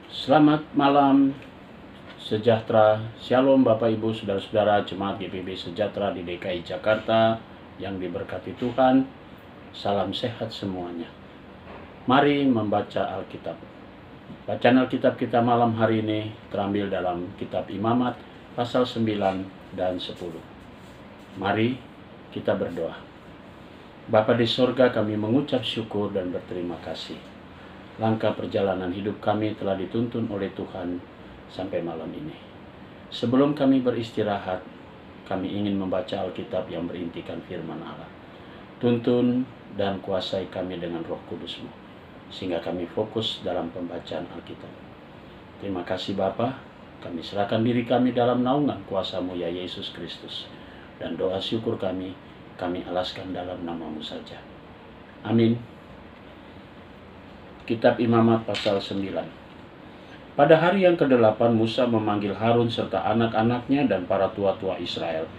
Selamat malam sejahtera, Shalom Bapak Ibu Saudara-saudara Jemaat GPB Sejahtera di DKI Jakarta yang diberkati Tuhan. Salam sehat semuanya. Mari membaca Alkitab. Bacaan Alkitab kita malam hari ini terambil dalam kitab Imamat pasal 9 dan 10. Mari kita berdoa. Bapa di sorga, kami mengucap syukur dan berterima kasih. Langkah perjalanan hidup kami telah dituntun oleh Tuhan sampai malam ini. Sebelum kami beristirahat, kami ingin membaca Alkitab yang berintikan firman Allah. Tuntun dan kuasai kami dengan Roh Kudus-Mu, sehingga kami fokus dalam pembacaan Alkitab. Terima kasih Bapa, kami serahkan diri kami dalam naungan kuasa-Mu ya Yesus Kristus. Dan doa syukur kami alaskan dalam nama-Mu saja. Amin. Kitab Imamat pasal 9. Pada hari yang ke-8 Musa memanggil Harun serta anak-anaknya dan para tua-tua Israel.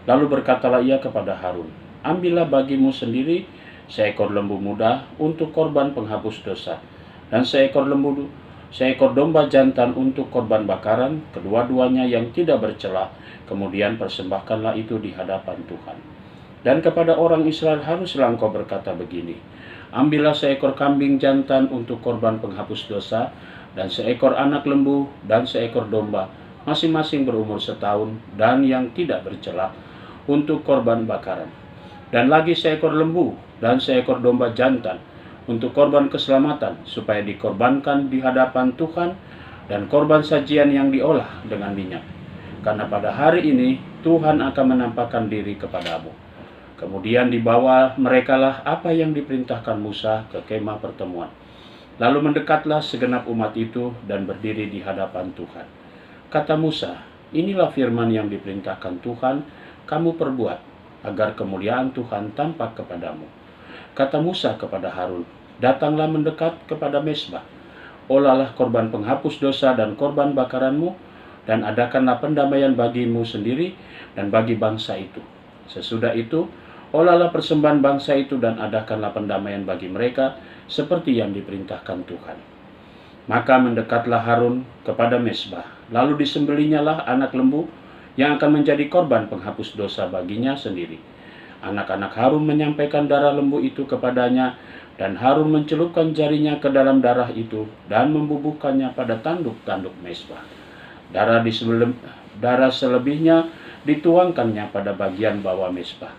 Lalu berkatalah ia kepada Harun, "Ambillah bagimu sendiri seekor lembu muda untuk korban penghapus dosa, dan seekor domba jantan untuk korban bakaran, kedua-duanya yang tidak bercela. Kemudian persembahkanlah itu di hadapan Tuhan. Dan kepada orang Israel haruslah engkau berkata begini, ambillah seekor kambing jantan untuk korban penghapus dosa, dan seekor anak lembu, dan seekor domba, masing-masing berumur setahun, dan yang tidak bercela, untuk korban bakaran. Dan lagi seekor lembu, dan seekor domba jantan, untuk korban keselamatan, supaya dikorbankan di hadapan Tuhan, dan korban sajian yang diolah dengan minyak. Karena pada hari ini, Tuhan akan menampakkan diri kepadamu." Kemudian dibawa merekalah apa yang diperintahkan Musa ke kemah pertemuan. Lalu mendekatlah segenap umat itu dan berdiri di hadapan Tuhan. Kata Musa, "Inilah firman yang diperintahkan Tuhan, kamu perbuat, agar kemuliaan Tuhan tampak kepadamu." Kata Musa kepada Harun, "Datanglah mendekat kepada Mezbah, olahlah korban penghapus dosa dan korban bakaranmu, dan adakanlah pendamaian bagimu sendiri dan bagi bangsa itu. Sesudah itu, olahlah persembahan bangsa itu dan adakanlah pendamaian bagi mereka seperti yang diperintahkan Tuhan." Maka mendekatlah Harun kepada Mezbah, lalu disembelihnyalah anak lembu yang akan menjadi korban penghapus dosa baginya sendiri. Anak-anak Harun menyampaikan darah lembu itu kepadanya, dan Harun mencelupkan jarinya ke dalam darah itu dan membubuhkannya pada tanduk-tanduk Mezbah. Darah selebihnya dituangkannya pada bagian bawah Mezbah.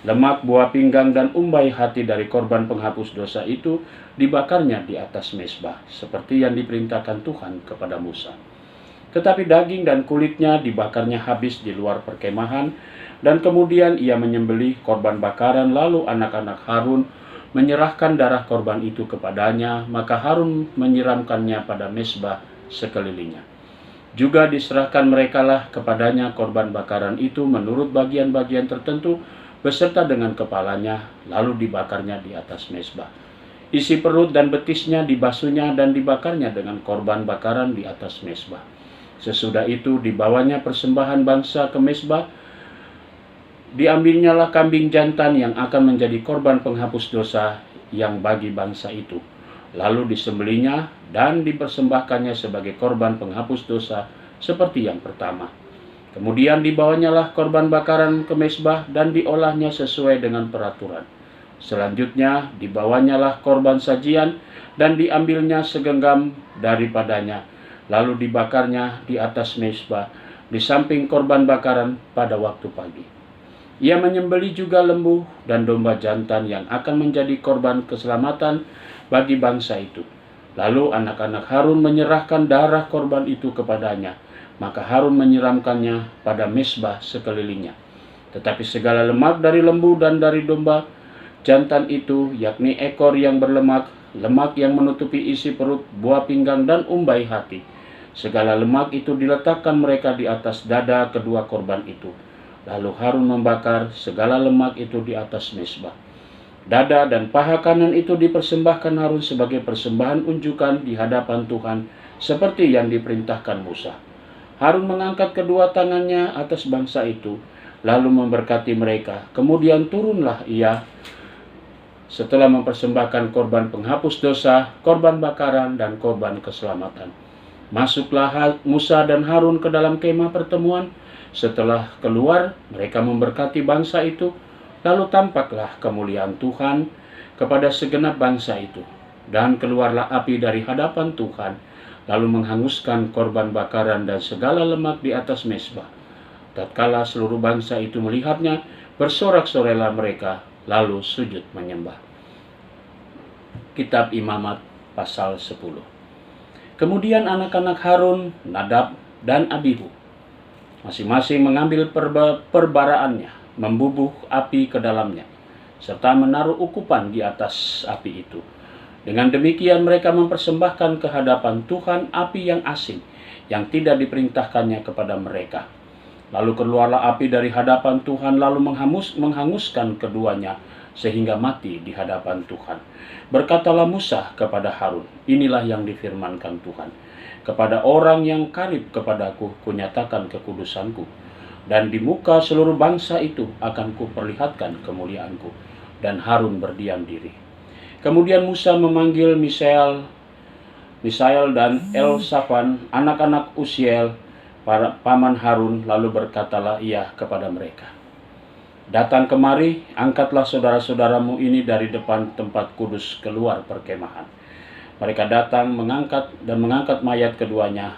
Lemak, buah pinggang, dan umbai hati dari korban penghapus dosa itu dibakarnya di atas Mezbah, seperti yang diperintahkan Tuhan kepada Musa. Tetapi daging dan kulitnya dibakarnya habis di luar perkemahan, dan kemudian ia menyembelih korban bakaran, lalu anak-anak Harun menyerahkan darah korban itu kepadanya, maka Harun menyiramkannya pada Mezbah sekelilingnya. Juga diserahkan merekalah kepadanya korban bakaran itu menurut bagian-bagian tertentu, beserta dengan kepalanya, lalu dibakarnya di atas Mezbah. Isi perut dan betisnya dibasuhnya dan dibakarnya dengan korban bakaran di atas Mezbah. Sesudah itu dibawanya persembahan bangsa ke Mezbah. Diambilnyalah kambing jantan yang akan menjadi korban penghapus dosa yang bagi bangsa itu. Lalu disembelihnya dan dipersembahkannya sebagai korban penghapus dosa seperti yang pertama. Kemudian dibawanyalah korban bakaran ke Mezbah dan diolahnya sesuai dengan peraturan. Selanjutnya dibawanyalah korban sajian dan diambilnya segenggam daripadanya, lalu dibakarnya di atas Mezbah di samping korban bakaran pada waktu pagi. Ia menyembelih juga lembu dan domba jantan yang akan menjadi korban keselamatan bagi bangsa itu. Lalu anak-anak Harun menyerahkan darah korban itu kepadanya, maka Harun menyiramkannya pada Mezbah sekelilingnya. Tetapi segala lemak dari lembu dan dari domba jantan itu, yakni ekor yang berlemak, lemak yang menutupi isi perut, buah pinggang, dan umbai hati, segala lemak itu diletakkan mereka di atas dada kedua korban itu. Lalu Harun membakar segala lemak itu di atas Mezbah. Dada dan paha kanan itu dipersembahkan Harun sebagai persembahan unjukan di hadapan Tuhan, seperti yang diperintahkan Musa. Harun mengangkat kedua tangannya atas bangsa itu, lalu memberkati mereka. Kemudian turunlah ia setelah mempersembahkan korban penghapus dosa, korban bakaran, dan korban keselamatan. Masuklah Musa dan Harun ke dalam kemah pertemuan. Setelah keluar, mereka memberkati bangsa itu. Lalu tampaklah kemuliaan Tuhan kepada segenap bangsa itu. Dan keluarlah api dari hadapan Tuhan, lalu menghanguskan korban bakaran dan segala lemak di atas mezbah. Tatkala seluruh bangsa itu melihatnya, bersorak-sorailah mereka, lalu sujud menyembah. Kitab Imamat pasal 10. Kemudian anak-anak Harun, Nadab, dan Abihu masing-masing mengambil perbaraannya, membubuh api ke dalamnya, serta menaruh ukupan di atas api itu. Dengan demikian mereka mempersembahkan ke hadapan Tuhan api yang asing, yang tidak diperintahkannya kepada mereka. Lalu keluarlah api dari hadapan Tuhan, lalu menghanguskan keduanya, sehingga mati di hadapan Tuhan. Berkatalah Musa kepada Harun, inilah yang difirmankan Tuhan. Kepada orang yang karib kepadaku, kunyatakan kekudusanku, dan di muka seluruh bangsa itu akan kuperlihatkan kemuliaanku. Dan Harun berdiam diri. Kemudian Musa memanggil Misael dan Elsafan, anak-anak Uziel, para paman Harun, lalu berkatalah ia kepada mereka, datang kemari, angkatlah saudara-saudaramu ini dari depan tempat kudus keluar perkemahan. Mereka datang mengangkat mayat keduanya,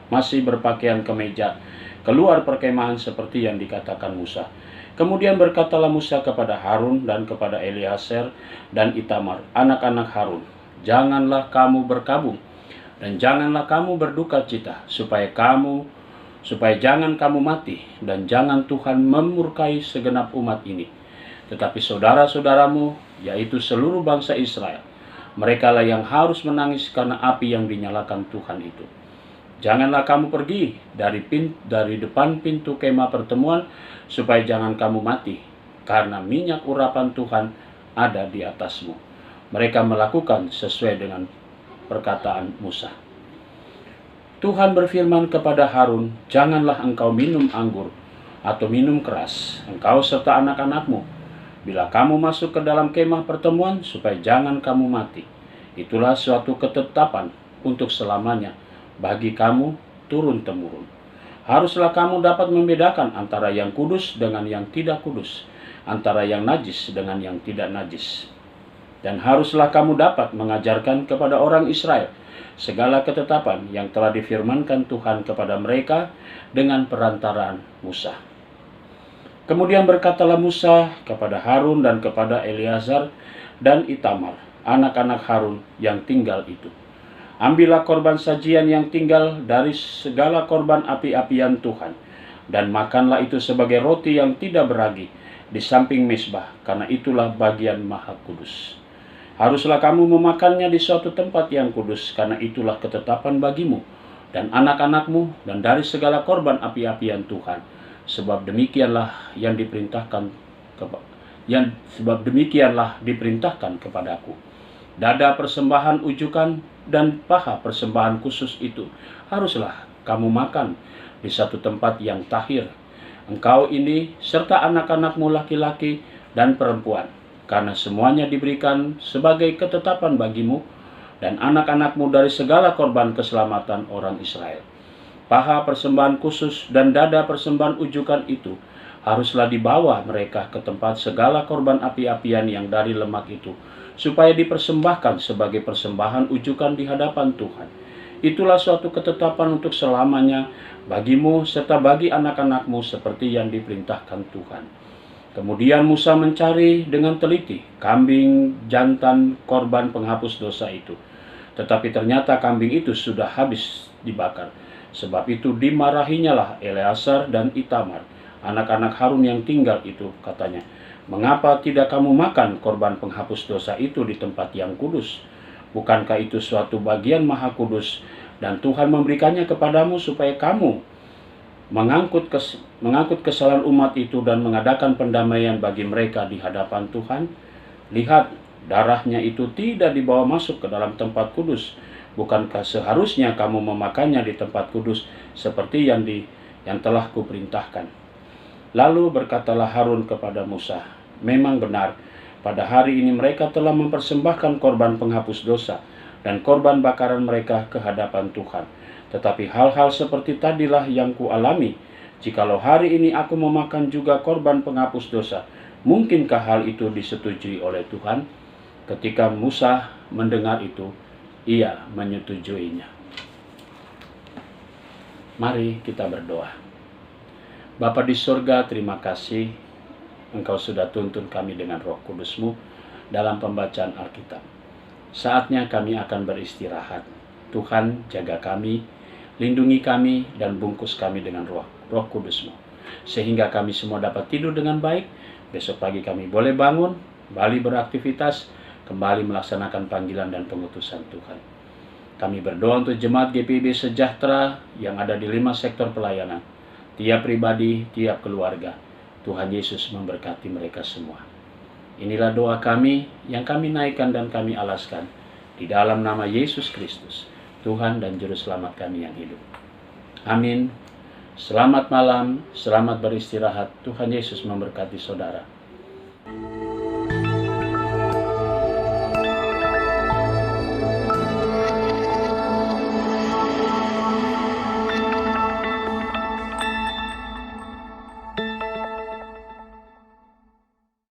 masih berpakaian kemeja, keluar perkemahan seperti yang dikatakan Musa. Kemudian berkatalah Musa kepada Harun dan kepada Eleazar dan Itamar, anak-anak Harun, janganlah kamu berkabung dan janganlah kamu berduka cita, supaya jangan kamu mati, dan jangan Tuhan memurkai segenap umat ini. Tetapi saudara-saudaramu, yaitu seluruh bangsa Israel, merekalah yang harus menangis karena api yang dinyalakan Tuhan itu. Janganlah kamu pergi dari depan pintu kemah pertemuan, supaya jangan kamu mati, karena minyak urapan Tuhan ada di atasmu. Mereka melakukan sesuai dengan perkataan Musa. Tuhan berfirman kepada Harun, janganlah engkau minum anggur atau minum keras, engkau serta anak-anakmu, bila kamu masuk ke dalam kemah pertemuan, supaya jangan kamu mati. Itulah suatu ketetapan untuk selamanya bagi kamu turun-temurun. Haruslah kamu dapat membedakan antara yang kudus dengan yang tidak kudus, antara yang najis dengan yang tidak najis. Dan haruslah kamu dapat mengajarkan kepada orang Israel segala ketetapan yang telah difirmankan Tuhan kepada mereka dengan perantaraan Musa. Kemudian berkatalah Musa kepada Harun dan kepada Eleazar dan Itamar, anak-anak Harun yang tinggal itu, ambillah korban sajian yang tinggal dari segala korban api-apian Tuhan, dan makanlah itu sebagai roti yang tidak beragi di samping mezbah, karena itulah bagian maha kudus. Haruslah kamu memakannya di suatu tempat yang kudus, karena itulah ketetapan bagimu dan anak-anakmu dan dari segala korban api-apian Tuhan, sebab demikianlah diperintahkan kepadaku. Dada persembahan ujukan dan paha persembahan khusus itu haruslah kamu makan di satu tempat yang tahir, engkau ini serta anak-anakmu laki-laki dan perempuan, karena semuanya diberikan sebagai ketetapan bagimu dan anak-anakmu dari segala korban keselamatan orang Israel. Paha persembahan khusus dan dada persembahan ujukan itu haruslah dibawa mereka ke tempat segala korban api-apian yang dari lemak itu, supaya dipersembahkan sebagai persembahan ujukan di hadapan Tuhan. Itulah suatu ketetapan untuk selamanya bagimu serta bagi anak-anakmu, seperti yang diperintahkan Tuhan. Kemudian Musa mencari dengan teliti kambing jantan korban penghapus dosa itu. Tetapi ternyata kambing itu sudah habis dibakar. Sebab itu dimarahinya lah Eleazar dan Itamar, anak-anak Harun yang tinggal itu, katanya, mengapa tidak kamu makan korban penghapus dosa itu di tempat yang kudus? Bukankah itu suatu bagian maha kudus, dan Tuhan memberikannya kepadamu supaya kamu mengangkut kesalahan umat itu dan mengadakan pendamaian bagi mereka di hadapan Tuhan? Lihat, darahnya itu tidak dibawa masuk ke dalam tempat kudus. Bukankah seharusnya kamu memakannya di tempat kudus seperti yang telah kuperintahkan? Lalu berkatalah Harun kepada Musa, memang benar, pada hari ini mereka telah mempersembahkan korban penghapus dosa dan korban bakaran mereka ke hadapan Tuhan. Tetapi hal-hal seperti tadilah yang kualami. Jikalau hari ini aku memakan juga korban penghapus dosa, mungkinkah hal itu disetujui oleh Tuhan?" Ketika Musa mendengar itu, ia menyetujuinya. Mari kita berdoa. Bapa di surga, terima kasih Engkau sudah tuntun kami dengan Roh Kudus-Mu dalam pembacaan Alkitab. Saatnya kami akan beristirahat. Tuhan, jaga kami, lindungi kami, dan bungkus kami dengan Roh Kudus-Mu, sehingga kami semua dapat tidur dengan baik. Besok pagi kami boleh bangun, kembali beraktivitas, kembali melaksanakan panggilan dan pengutusan Tuhan. Kami berdoa untuk jemaat GPIB Sejahtera yang ada di 5 sektor pelayanan, tiap pribadi, tiap keluarga. Tuhan Yesus memberkati mereka semua. Inilah doa kami yang kami naikkan dan kami alaskan di dalam nama Yesus Kristus, Tuhan dan Juru Selamat kami yang hidup. Amin. Selamat malam, selamat beristirahat. Tuhan Yesus memberkati saudara.